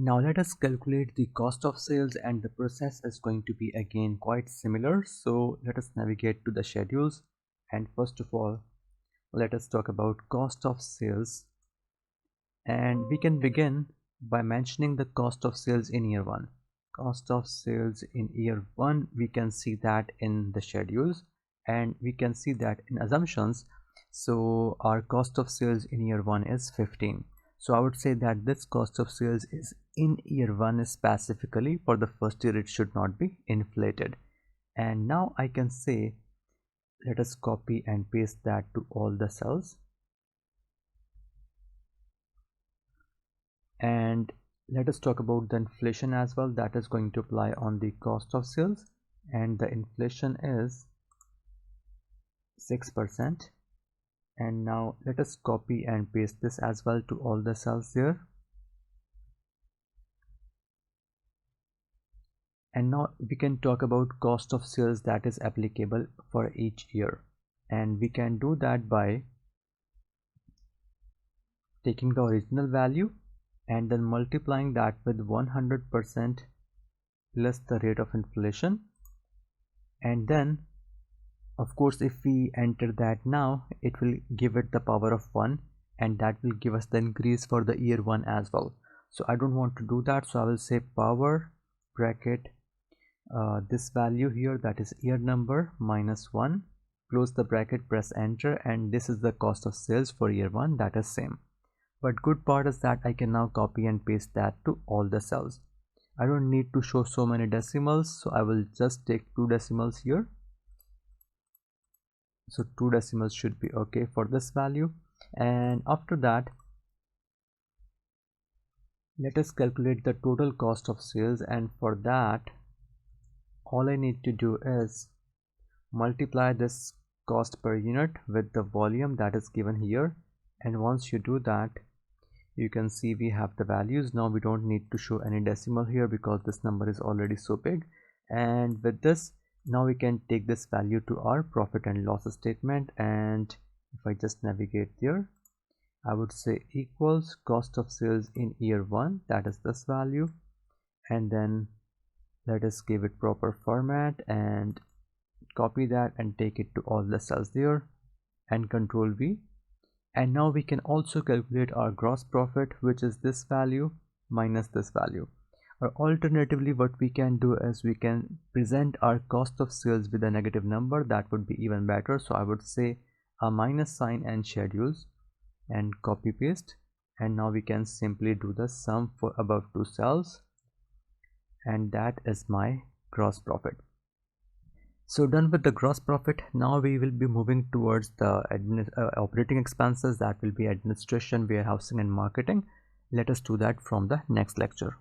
Now let us calculate the cost of sales, and the process is going to be again quite similar. So let us navigate to the schedules, and first of all let us talk about cost of sales, and we can begin by mentioning the cost of sales in year 1. Cost of sales in year 1, we can see that in the schedules, and we can see that in assumptions. So our cost of sales in year 1 is 15. So I would say that this cost of sales is in year 1 specifically. For the first year it should not be inflated. And now I can say, let us copy and paste that to all the cells, and let us talk about the inflation as well that is going to apply on the cost of sales, and the inflation is 6%. And now let us copy and paste this as well to all the cells there. And now we can talk about cost of sales that is applicable for each year, and we can do that by taking the original value and then multiplying that with 100% plus the rate of inflation. And then of course if we enter that now, it will give it the power of 1, and that will give us the increase for the year 1 as well. So I don't want to do that, so I will say power bracket this value here, that is year number minus 1, close the bracket, press enter, and this is the cost of sales for year 1, that is same. But good part is that I can now copy and paste that to all the cells. I don't need to show so many decimals, so I will just take 2 decimals here. So 2 decimals should be okay for this value. And after that, let us calculate the total cost of sales, and for that all I need to do is multiply this cost per unit with the volume that is given here. And once you do that, you can see we have the values. Now we don't need to show any decimal here because this number is already so big. And with this, now we can take this value to our profit and loss statement, and if I just navigate there, I would say equals cost of sales in year 1, that is this value, and then let us give it proper format and copy that and take it to all the cells there, and Control V. And now we can also calculate our gross profit, which is this value minus this value. Or alternatively, what we can do is we can present our cost of sales with a negative number. That would be even better. So I would say a minus sign and schedules and copy paste, and now we can simply do the sum for above 2 cells, and that is my gross profit. So done with the gross profit. Now we will be moving towards the operating expenses, that will be administration, warehousing and marketing. Let us do that from the next lecture.